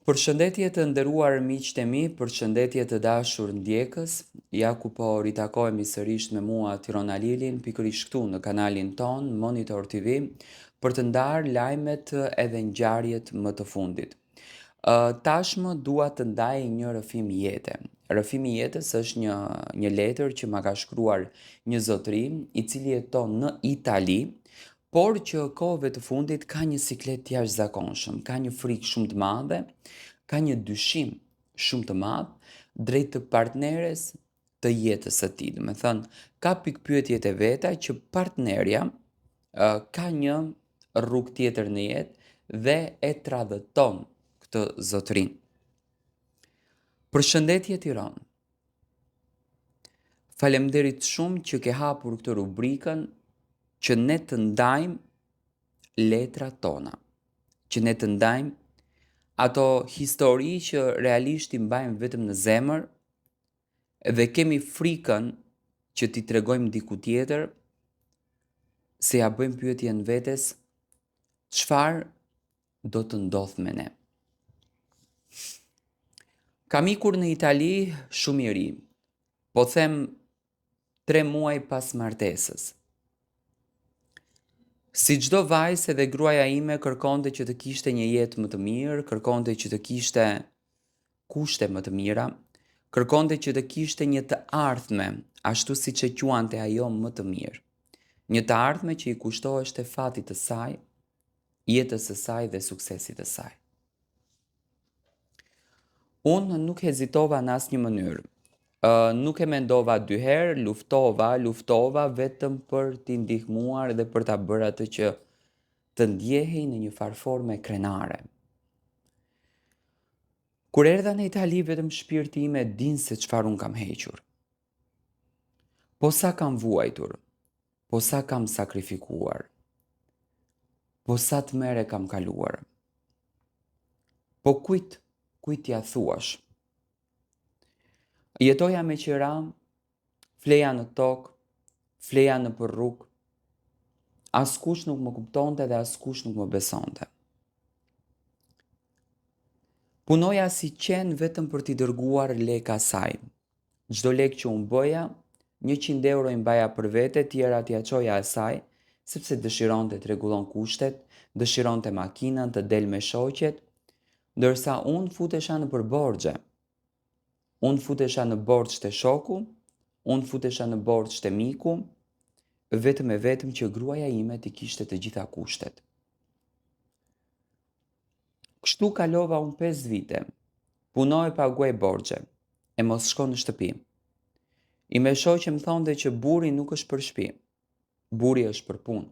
Përshëndetje të nderuar miqtë e mi, përshëndetje të dashur ndjekës, ja ku po ritakohemi sërish me mua Tirona Lilin, pikërisht këtu në kanalin ton, Monitor TV, për të ndarë lajmet edhe ngjarjet më të fundit. Tashmë dua të ndaj një rrëfim jete. Rrëfimi jetës është një letër që ma ka shkruar një zotëri i cili jeton në Itali, por që kohëve të fundit ka një siklet jashtëzakonshëm, ka një frikë shumë të madhe, ka një dyshim shumë të madh drejt të partneres të jetës së tij. Do me thënë, ka pikpyetjet e veta që partnerja ka një rrugë tjetër në jetë dhe e tradhëton këtë zotërin. Përshëndetje Tiranë. Faleminderit shumë që ke hapur këtë rubrikën që ne të ndajmë letrat tona, që ne të ndajmë ato histori që realisht i mbajmë vetëm në zemër dhe kemi frikën që t'i tregojmë diku tjetër se ja bëjmë pyetjen vetes çfarë do të ndodh me ne. Kam ikur në Itali shumë i ri, po them 3 muaj pas martesës. Si çdo vajzë edhe gruaja ime kërkonte që të kishte një jetë më të mirë, kërkonte që të kishte kushte më të mira, kërkonte që të kishte një të ardhme, ashtu siç e quante ajo më të mirë. Një të ardhme që i kushtoheshte fatit të saj, jetës së saj dhe suksesit të saj. Unë nuk hezitova në asnjë mënyrë. Nuk e mendova 2 herë, luftova vetëm për t'i ndihmuar dhe për ta bërë atë që të ndjehej në një farë forme krenare. Kur erdha në Itali, vetëm shpirti im e din se çfarë unë kam hequr. Po sa kam vuajtur, po sa kam sakrifikuar, po sa të mere kam kaluar. Po kujt t'ja thuash? Jetoja me qira, fleja në tokë, fleja në për rrugë, askush nuk më kuptonte dhe askush nuk më besonte. Punoja si qen vetëm për t'i dërguar lek asaj. Çdo lek që unë bëja, 100 euro i mbaja për vete, tjera t'ja çoja asaj, sepse dëshironte të rregullon kushtet, dëshironte makinën, të del me shoqet, ndërsa unë futesha në për borxhe. Unë futesha në borxh të shoku, unë futesha në borxh të miku, vetëm e vetëm që gruaja ime t'i kishte të gjitha kushtet. Kështu kalova unë 5 vite, punoj paguaj borxhe, e mos shko në shtëpi. I me shoqe më thonte që burri nuk është për shtëpi, burri është për punë.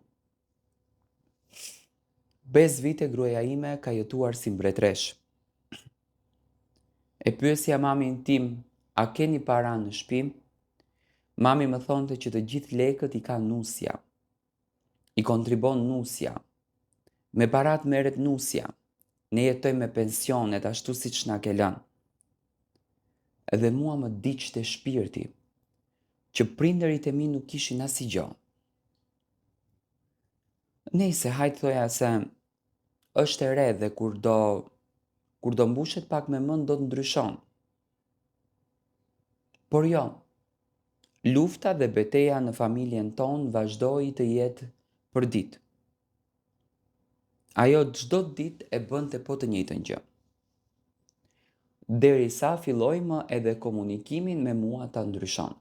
5 vite gruaja ime ka jetuar si mbretresh. E pyesja mamin tim, a keni para në shtëpi? Mami më thonte që të gjithë lekët i ka nusja. I kontribon nusja. Me parat merret nusja. Ne jetojmë me pensionet ashtu siç na ke lënë. Edhe mua më diqte shpirti që prindërit e mi nuk kishin asgjë. Nejse, hajtë thoja se është e re dhe kur do mbushet pak me mend do të ndryshon. Por jo, lufta dhe beteja në familjen tonë vazhdoi të jetë për ditë. Ajo çdo ditë e bënte po të njëjtën gjë. Derisa fillojmë edhe komunikimin me mua ta ndryshon.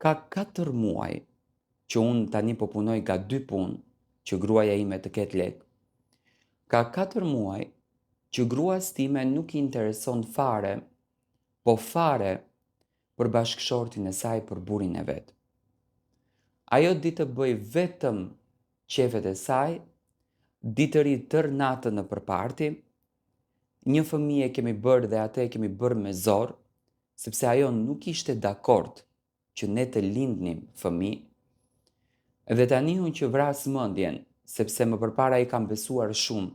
Ka 4 muaj që unë tani po punoj ka 2 punë, që gruaja ime të ketë lek. Ka 4 muaj që gruas time nuk i intereson fare, po fare për bashkëshortin e saj, për burrin e vet. Ajo di të bëj vetëm qefet e saj, di të ri tër natën në përparti, një fëmijë kemi bërë dhe atë e kemi bërë me zor, sepse ajo nuk ishte dakord që ne të lindnim fëmijë. Dhe tani unë që vras mendjen, sepse më përpara i kam besuar shumë,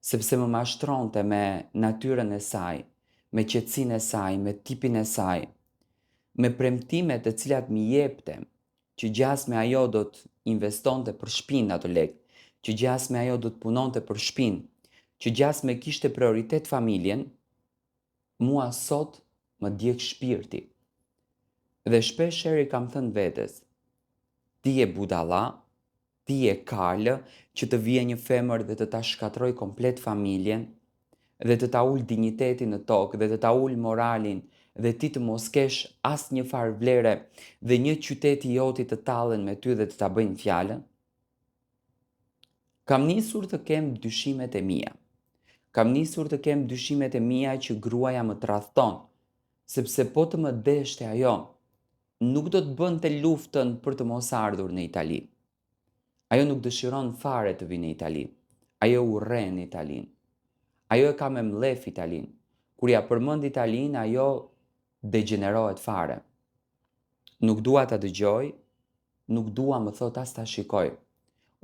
sepse më mashtronte me natyrën e saj, me qetësinë e saj, me tipin e saj, me premtimet të cilat mi jepte, që gjasme ajo do të investonte për shtëpinë ato lek, që gjasme ajo do të punonte për shtëpinë, që gjas me kishte prioritet familjen, mua sot më djeg shpirti. Dhe shpesh heri kam thënë vetes, ti je budalla, ti je kalë që të vije një femër dhe të ta shkatroj komplet familjen, dhe të ta ul dignitetin në tokë, dhe të ta ul moralin, dhe ti të mos kesh as një farë vlere, dhe një qyteti joti të tallen me ty dhe të ta bëjnë fjalën. Kam nisur të kem dyshimet e mia. Kam nisur të kem dyshimet e mia që gruaja më tradhton, sepse po të më deshte ajo, nuk do të bënte luftën për të mos ardhur në Itali. Ajo nuk dëshiron fare të vinë në Itali. Ajo urren Italin. Ajo e ka me mlef Italin. Kur ja përmend Italin, ajo degenerohet fare. Nuk dua ta dëgjoj, nuk dua më thot as ta shikoj.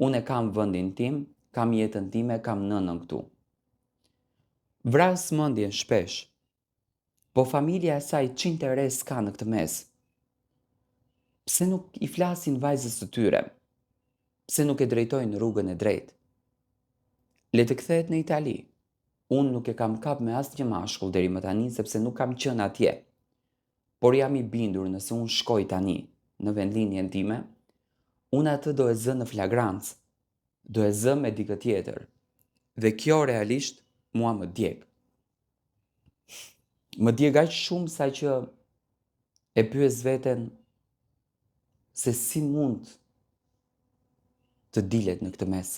Unë e kam vendin tim, kam jetën time, kam nënën këtu. Vras mendjen shpesh, po familja e saj ç'interes ka në këtë mes? Pse nuk i flasin vajzës së tyre? Pse nuk e drejtojnë rrugën e drejtë? Le të kthehet në Itali. Unë nuk e kam kap me asnjë mashkull deri më tani sepse nuk kam qenë atje. Por jam i bindur nëse unë shkoj tani në vendlinjen time, unë atë do e zë në flagrancë, do e zë me dikë tjetër. Dhe kjo realisht mua më djeg. Më djeg aq shumë sa që e pyes veten se si mund të dilet në këtë mes.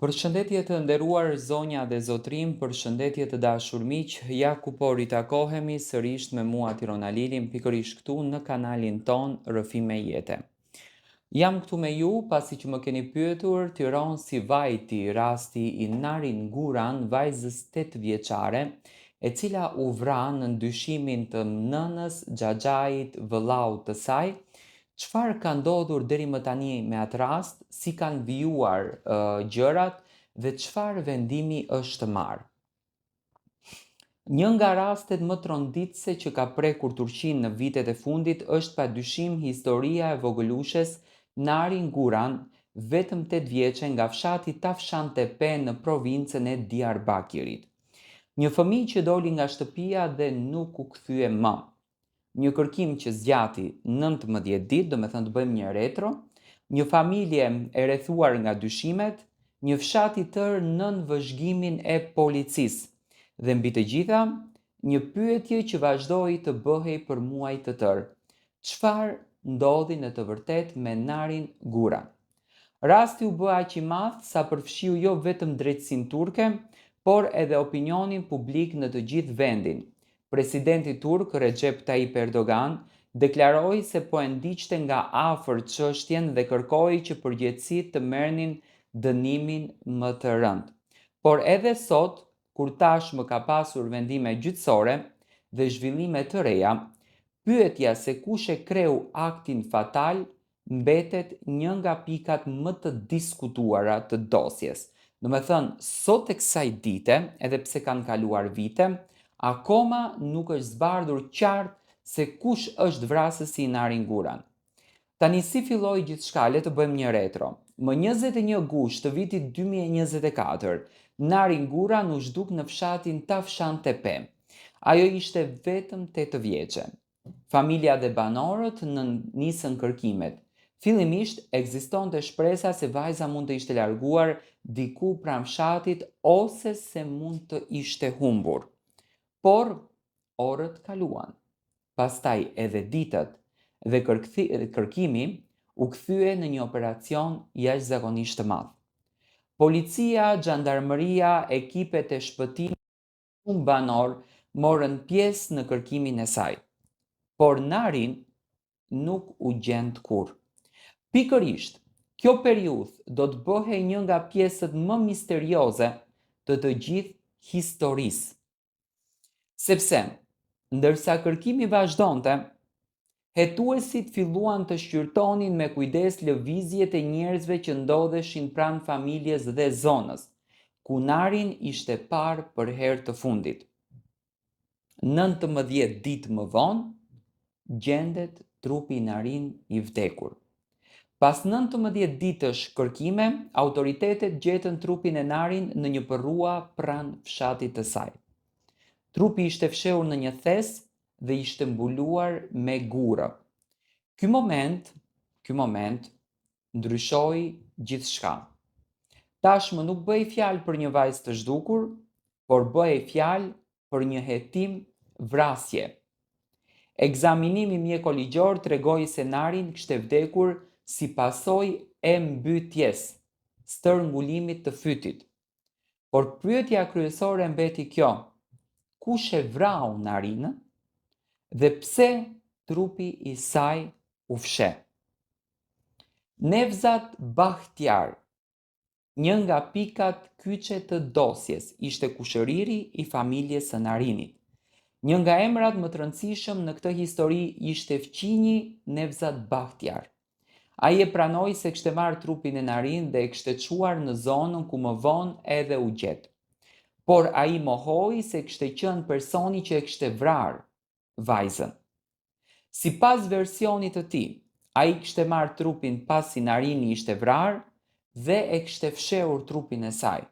Përshëndetje të nderuar zonja dhe zotrim, përshëndetje të dashur miq, ja ku po ritakohemi sërish me mua Tirona Lilin, pikërisht këtu në kanalin ton Rrëfime Jete. Jam këtu me ju pasi që më keni pyetur Tiranë si vajti rasti i Narin Guran, vajzës 8 vjeçare, e cila u vra në ndyshimin të nënës, xhaxhait, vëllaut të saj. Çfarë ka ndodhur deri më tani me atë rast, si kanë vijuar gjërat dhe çfarë vendimi është marrë. Një nga rastet më tronditëse që ka prekur Turqinë në vitet e fundit është padyshim historia e vogëlushes Narin Guran, vetëm 8 vjeçe nga fshati Tafshantepe në provincën e Diyarbakirit. Një fëmijë që doli nga shtëpia dhe nuk u kthye më. Një kërkim që zgjati 19 ditë, do me thënë të bëjmë një retro, një familje e rrethuar nga dyshimet, një fshat i tërë nën vëzhgimin e policisë, dhe mbi të gjitha, një pyetje që vazhdoi të bëhej për muaj të tërë. Çfarë ndodhi në të vërtetë me Narin Guran? Rasti u bë aq i madh sa përfshiu jo vetëm drejtësinë turke, por edhe opinionin publik në të gjithë vendin. Presidenti turk Recep Tayyip Erdogan deklaroi se po e ndiqte nga afër çështjen dhe kërkoi që përgjegjësitë të merrnin dënimin më të rënd. Por edhe sot, kur tashmë ka pasur vendime gjyqësore dhe zhvillime të reja, pyetja se kush e kreu aktin fatal mbetet një nga pikat më të diskutuara të dosjes. Do me thënë, sot e kësaj dite, edhe pse kanë kaluar vite, akoma nuk është zbardhur qartë se kush është vrasësi i Narin Guran. Tani si filloi gjithçka, le të bëjmë një retro. Më 21 gusht të vitit 2024, Narin Guran u zhduk në fshatin Tafshan Tepe. Ajo ishte vetëm 8 vjeçe. Familja dhe banorët nisën kërkimet. Fillimisht ekzistonte shpresa se vajza mund të ishte larguar diku pranë fshatit ose se mund të ishte humbur. Por orët kaluan. Pastaj edhe ditët dhe kërkimi u kthye në një operacion jashtëzakonisht të madh. Policia, xhandarmeria, ekipet e shpëtimit, shumë banor morën pjesë në kërkimin e saj. Por Narin nuk u gjend kurrë. Pikërisht, kjo periudhë do të bëhej një nga pjesët më misterioze të gjithë historisë. Sepse, ndërsa kërkimi vazhdonte, hetuesit filluan të shqyrtonin me kujdes lëvizjet e njerëzve që ndodheshin pranë familjes dhe zonës, ku Narin ishte parë për herë të fundit. 19 ditë më vonë, gjendet trupi i Narin i vdekur. Pas 19 ditësh kërkime, autoritetet gjetën trupin e Narin në një përrua pranë fshatit të saj. Trupi ishte fshehur në një thes dhe ishte mbuluar me gurë. Ky moment ndryshoi gjithçka. Tashmë nuk bëhej fjalë për një vajzë të zhdukur, por bëhej fjalë për një hetim vrasje. Ekzaminimi mjekoligjor tregoi se Narin kishte vdekur si pasojë e mbytyjes, stërngulimit të fytit. Por pyetja kryesore mbeti kjo: kush e vrau Narinën dhe pse trupi i saj u fsheh? Nevzat Bakhtiar, një nga pikat kyçe të dosjes, ishte kushëriri i familjes së Narinit. Një nga emrat më të rëndësishëm në këtë histori ishte fqinji Nevzat Bakhtiar. Ai e pranoi se kishte marrë trupin e Narin dhe e kishte çuar në zonën ku më vonë edhe u gjet. Por ai mohoi se kishte qenë personi që e kishte vrarë vajzën. Sipas versionit të tij, ai kishte marrë trupin pasi Narini ishte vrarë dhe e kishte fshehur trupin e saj.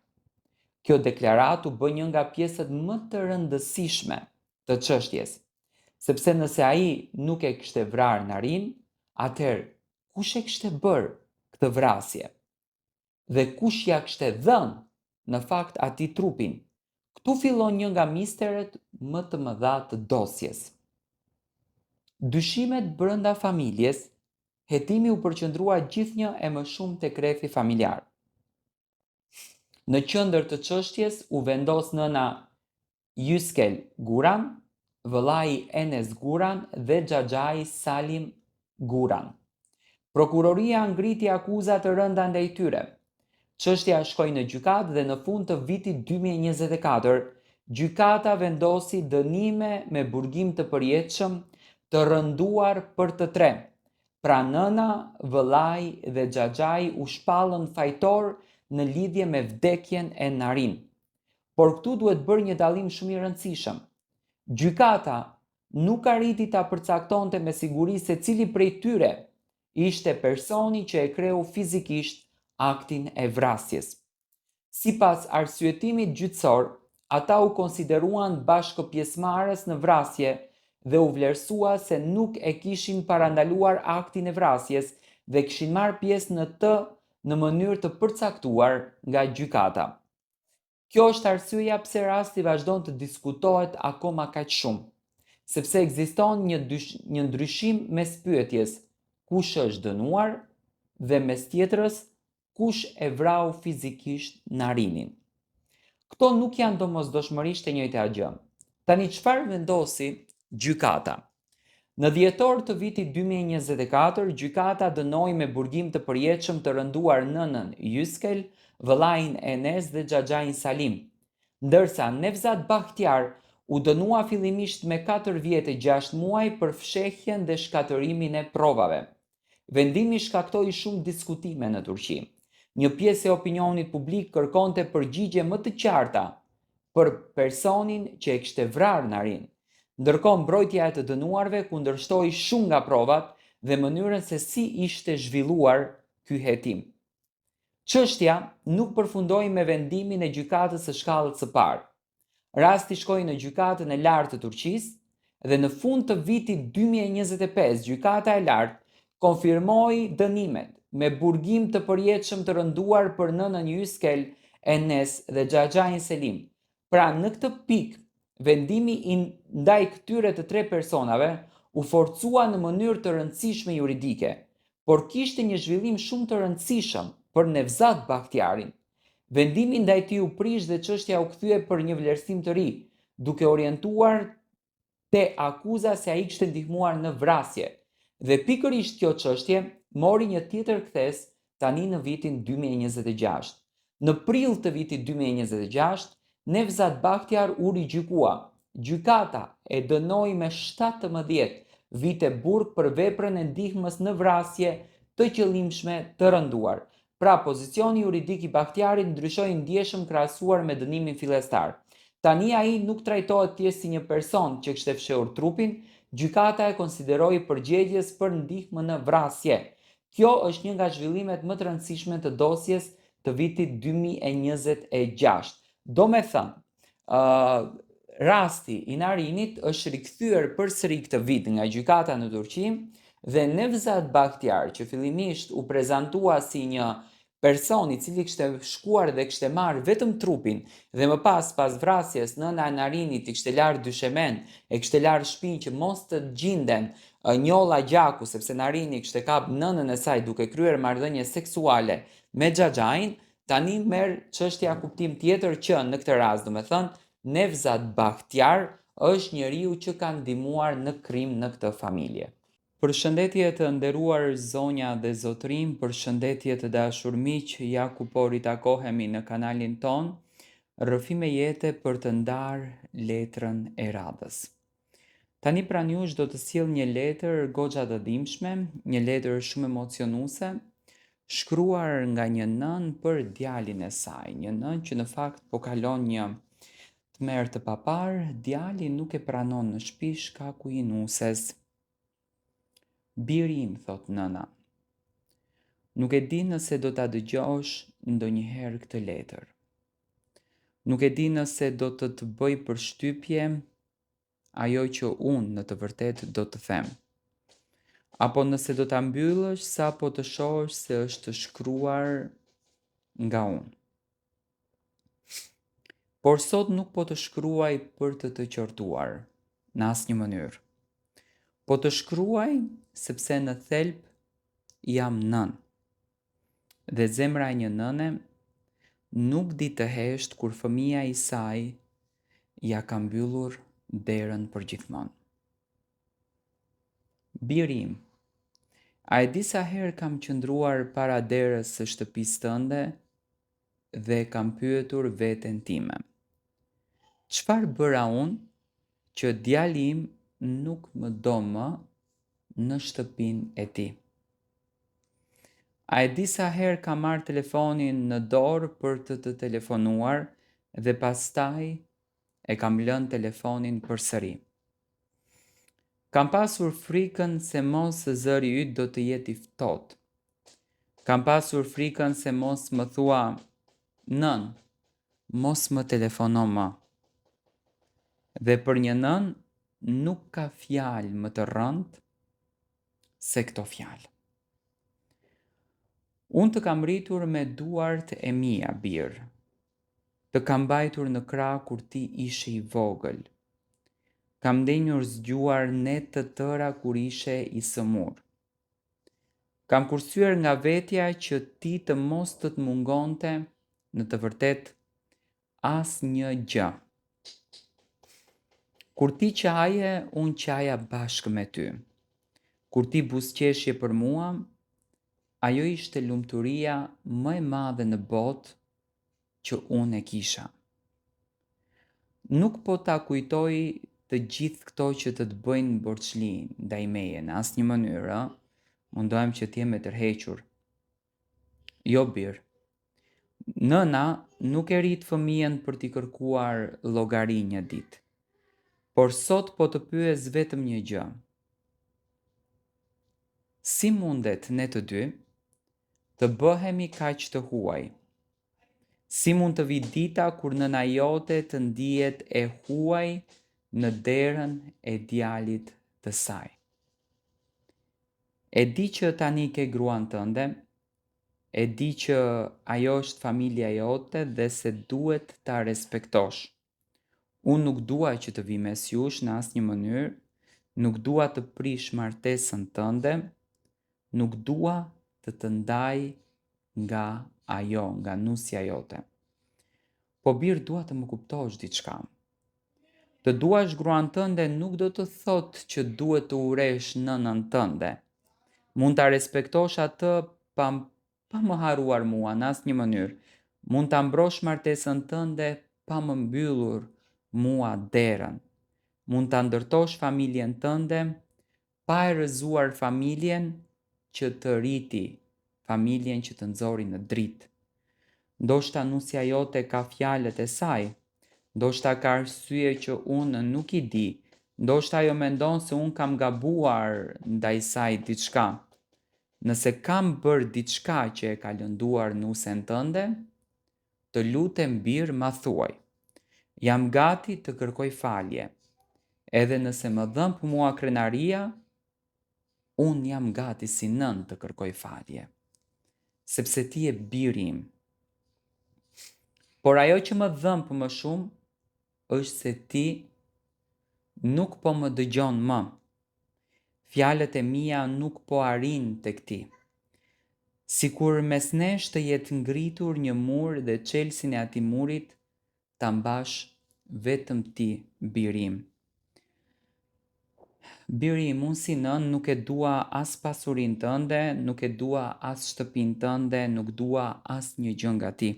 Kjo deklaratë u bë një nga pjesët më të rëndësishme të çështjes, sepse nëse ai nuk e kishte vrarë Narin, atëherë kush e kishte bërë këtë vrasje? Dhe kush ja kishte dhënë në fakt atij trupin? Ktu fillon një nga misteret më të mëdha të dosjes. Dyshimet brenda familjes, hetimi u përqendrua gjithnjë e më shumë tek rrethi familjar. Në qendër të çështjes u vendos nëna Yüskel Guran, vëllai Enes Guran dhe xhaxhai Salim Guran. Prokuroria ngriti akuza të rënda ndaj tyre. Çështja shkoi në gjykatë dhe në fund të vitit 2024, gjykata vendosi dënime me burgim të përjetshëm të rënduar për të tre. Pra nëna, vëllai dhe xhaxhai u shpallën fajtor në lidhje me vdekjen e Narin. Por këtu duhet bërë një dallim shumë i rëndësishëm. Gjykata nuk arriti ta përcaktonte me siguri se cili prej tyre ishte personi që e kreu fizikisht aktin e vrasjes. Sipas arsyetimit gjyqësor, ata u konsideruan bashkëpjesëmarrës në vrasje dhe u vlerësua se nuk e kishin parandaluar aktin e vrasjes dhe kishin marrë pjesë në të në mënyrë të përcaktuar nga gjykata. Kjo është arsyeja pse rasti vazhdon të diskutohet akoma kaq shumë, sepse ekziston një ndryshim mes pyetjes kush është dënuar dhe mes tjetrës kush e vrau fizikisht Narinin. Këto nuk janë domosdoshmërisht e njëjta gjë. Tani çfarë vendosi gjykata? Në dhjetor të vitit 2024, gjykata dënoi me burgim të përjetshëm të rënduar nënën Yüskel, vëllain Enes dhe xhaxhain Salim, ndërsa Nevzat Bakhtiar u dënua fillimisht me 4 vjet e 6 muaj për fshehjen dhe shkatërimin e provave. Vendimi shkaktoi shumë diskutime në Turqi. Një pjesë e opinionit publik kërkonte përgjigje më të qarta për personin që e kishte vrarë Narin, Ndërkohë mbrojtja e të dënuarve kundërshtoi shumë nga provat dhe mënyrën se si ishte zhvilluar ky hetim. Çështja nuk përfundoi me vendimin e gjykatës së shkallës së parë. Rasti shkoi në gjykatën e lartë të Turqisë dhe në fund të vitit 2025 gjykata e lartë konfirmoi dënimet me burgim të përjetshëm të rënduar për nënën Yüksel Enes dhe Xhaxhain Selim. Pra në këtë pikë vendimi ndaj këtyre të tre personave u forcua në mënyrë të rëndësishme juridike, por kishte një zhvillim shumë të rëndësishëm për Nevzat Bakhtiarin. Vendimi ndaj tij u prish dhe çështja u kthye për një vlerësim të ri, duke orientuar te akuza se ai kishte ndihmuar në vrasje. Dhe pikërisht kjo çështje mori një tjetër kthes tani në vitin 2026. Në prill të vitit 2026, Nevzat Bakhtiar u rigjykua. Gjykata e dënoi me 17 vite burg për veprën e ndihmës në vrasje të qëllimshme të rënduar. Pra pozicioni juridik i Bakhtiarit ndryshoi ndjeshëm krahasuar me dënimin fillestar. Tani ai nuk trajtohet thjesht si një person që kishte fshehur trupin, gjykata e konsideroi përgjegjës për ndihmë në vrasje. Kjo është një nga zhvillimet më të rëndësishme të dosjes të vitit 2026. Do me thënë, rasti i Narinit është rikthyer përsëri këtë vit nga gjykata në Turqi dhe Nevzat Bakhtiar, që fillimisht u prezantua si një person i cili kishte shkuar dhe kishte marrë vetëm trupin dhe më pas vrasjes nëna e Narinit i kishte larë dyshemen, e kishte larë shtëpinë që mos të gjinden njolla gjaku, sepse Narini kishte kap nënën e saj duke kryer marrëdhënie seksuale me Xhaxhain. Tani merr çështja kuptim tjetër që në këtë rast, domethënë, Nevzat Bakhtiar është njeriu që ka ndihmuar në krim në këtë familje. Përshëndetje të nderuar zonja dhe zotrim, përshëndetje të dashur miq, ja ku po ritakohemi në kanalin ton, rrëfime jete për të ndarë letrën e radhës. Tani pranë jush do të sjell një letër goxha të dhimbshme, një letër shumë emocionuese, shkruar nga një nën për djalin e saj, një nën që në fakt po kalon një tmerr të papar, djali nuk e pranon në shtëpi shkaku i nuses. Biri im, thot nëna, nuk e di nëse do ta dëgjosh ndonjëherë këtë letër. Nuk e di nëse do të bëj përshtypje ajo që unë në të vërtetë do të them. Apo nëse do ta mbyllësh sa po të shohësh se është shkruar nga unë. Por sot nuk po të shkruaj për të qortuar në asnjë mënyrë. Po të shkruaj sepse në thelb jam nën. Dhe zemra e një nëne nuk di të hesht kur fëmia i saj ja ka mbyllur derën për gjithmonë. Biri im, a e di sa herë kam qëndruar para derës së shtëpisë tënde dhe kam pyetur veten time. Çfarë bëra unë që djali im nuk më do më në shtëpinë e tij? A e di sa herë kam marrë telefonin në dorë për të telefonuar dhe pastaj e kam lënë telefonin përsëri? Kam pasur frikën se mos zëri yt do të jetë i ftohtë. Kam pasur frikën se mos më thua, nën, mos më telefono më. Dhe për një nën nuk ka fjalë më të rëndë se këto fjalë. Unë të kam rritur me duart e mia, birë. Të kam mbajtur në krah kur ti ishe i vogël. Kam ndenjur zgjuar net të tëra kur ishe i sëmur. Kam kursyer nga vetja që ti të mos të mungonte në të vërtet as një gjë. Kur ti qaje, unë qaja bashkë me ty. Kur ti buzëqeshje për mua, ajo ishte lumturia më e madhe në botë që unë e kisha. Nuk po ta kujtoj të gjithë këto që të bëjnë borxhli ndaj meje në asnjë mënyrë, mundohem që t'jem e tërhequr. Jo birë. Nëna nuk e rrit fëmijën për t'i kërkuar llogari një ditë, por sot po të pyes vetëm një gjë. Si mundet ne të dy të bëhemi kaq të huaj? Si mund të vi dita kur nëna jote të ndihet e huaj në derën e djalit të saj? E di që tani ke gruan tënde, e di që ajo është familja jote dhe se duhet ta respektosh. Unë nuk dua që të vi mes jush në asnjë mënyrë, nuk dua të prish martesën tënde, nuk dua të ndaj nga ajo, nga nusja jote. Po birë dua të më kuptosh diçka. Të duash gruan tënde nuk do të thot që duhet të uresh nënën tënde. Mund ta respektosh atë pa më haruar mua në asnjë mënyrë. Mund ta mbrosh martesën tënde pa më mbyllur mua derën. Mund ta ndërtosh familjen tënde pa e rrëzuar familjen që të rriti, familjen që të nxori në dritë. Ndoshta nusja jote ka fjalët e saj, ndoshta ka arsye që unë nuk i di, ndoshta ajo mendon se unë kam gabuar ndaj saj diçka. Nëse kam bërë diçka që e ka lënduar nusen tënde, të lutem birë ma thuaj. Jam gati të kërkoj falje. Edhe nëse më dhëmb mua krenaria, unë jam gati si nën të kërkoj falje. Sepse ti e biri im. Por ajo që më dhëmb më shumë, është se ti nuk po më dëgjon më. Fjalët e mia nuk po arrin tek ti. Sikur mes nesh të jetë ngritur një mur dhe çelësin e atij murit ta mbash vetëm ti, biri im. Biri im, unë si nën nuk e dua as pasurinë tënde, nuk e dua as shtëpinë tënde, nuk dua as një gjë nga ti.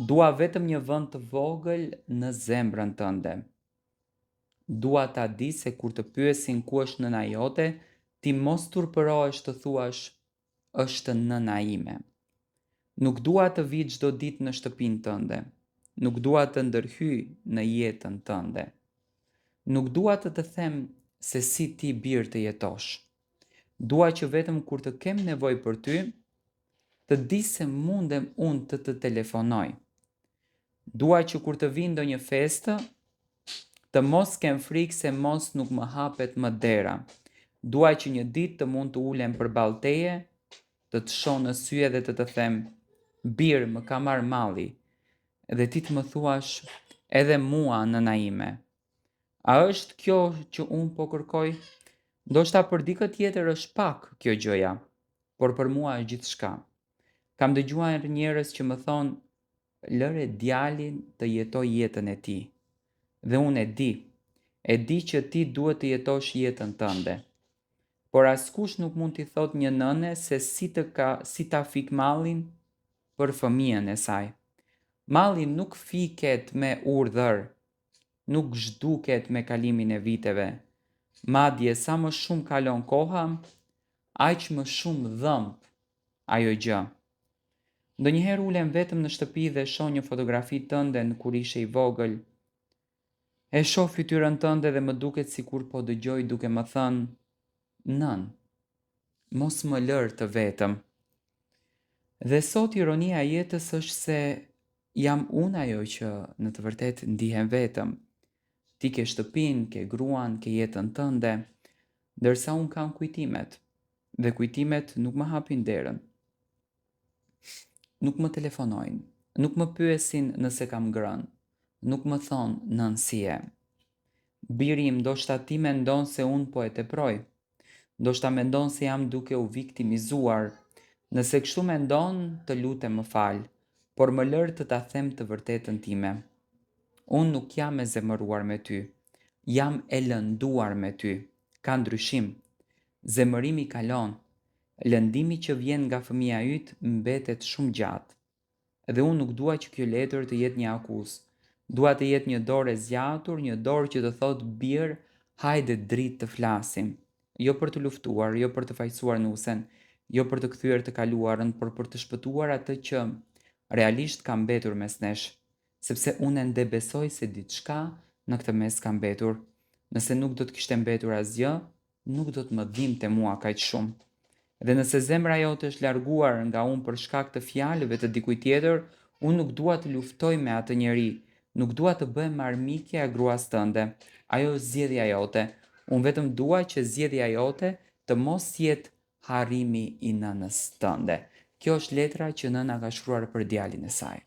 Dua vetëm një vend të vogël në zemrën tënde. Dua ta di se kur të pyesin ku është nëna jote, ti mos turpërohesh të thuash është nëna ime. Nuk dua të vi çdo ditë në shtëpinë tënde. Nuk dua të ndërhyj në jetën tënde. Nuk dua të të them se si ti birë të jetosh. Dua që vetëm kur të kem nevojë për ty, të di se mundem unë të telefonoj. Dua që kur të vi ndonjë festë, të mos kem frikë se mos nuk më hapet më dera. Dua që një ditë të mund të ulem përballë teje, të të shoh në sy dhe të them, birë më ka marrë malli, dhe ti të më thuash edhe mua nëna ime. A është kjo që unë po kërkoj? Ndoshta për dikë tjetër është pak kjo gjëja, por për mua është gjithçka. Kam dëgjuar njerëz që më thonë, lëre djalin të jetoj jetën e tij. Dhe unë e di që ti duhet të jetosh jetën tënde. Por askush nuk mund t'i thot një nëne se si ta fik mallin për fëmijën e saj. Malli nuk fiket me urdhër, nuk zhduket me kalimin e viteve. Madje sa më shumë kalon koha, aq më shumë dhëmb ajo gjë. Ndonjëherë ulem vetëm në shtëpi dhe shoh një fotografi tënde në kur ishe i vogël. E shoh fytyrën tënde dhe më duket sikur po dëgjoj duke më thënë, nën, mos më lër të vetëm. Dhe sot ironia e jetës është se jam unë ajo që në të vërtetë ndihem vetëm. Ti ke shtëpinë, ke gruan, ke jetën tënde, ndërsa unë kam kujtimet. Dhe kujtimet nuk më hapin derën. Nuk më telefonojnë, nuk më pyesin nëse kam ngrënë, nuk më thonë nën si je. Biri im, ndoshta ti mendon se unë po e teproj. Ndoshta mendon se jam duke u viktimizuar. Nëse kështu mendon, të lutem më fal, por më lër të ta them të vërtetën time. Unë nuk jam e zemëruar me ty, jam e lënduar me ty, ka ndryshim. Zemërimi kalon, lëndimi që vjen nga fëmia yt mbetet shumë gjatë. Dhe unë nuk dua që kjo letër të jetë një akuzë. Dua të jetë një dorë e zgjatur, një dorë që të thotë birë, hajde dritë të flasim. Jo për të luftuar, jo për të fajsuar nusen, jo për të kthyer të kaluarën, por për të shpëtuar atë që realisht ka mbetur mes nesh, sepse unë ende besoj se diçka në këtë mes ka mbetur. Nëse nuk do të kishte mbetur asgjë, nuk do të më dhimbte mua kaq shumë. Dhe nëse zemra jote është larguar nga unë për shkak të fjalëve të dikujt tjetër, unë nuk dua të luftoj me atë njeri, nuk dua të bëhem armikja e gruas tënde. Ajo është zgjedhja jote. Unë vetëm dua që zgjedhja jote të mos jetë harrimi i nënës tënde. Kjo është letra që nëna ka shkruar për djalin e saj.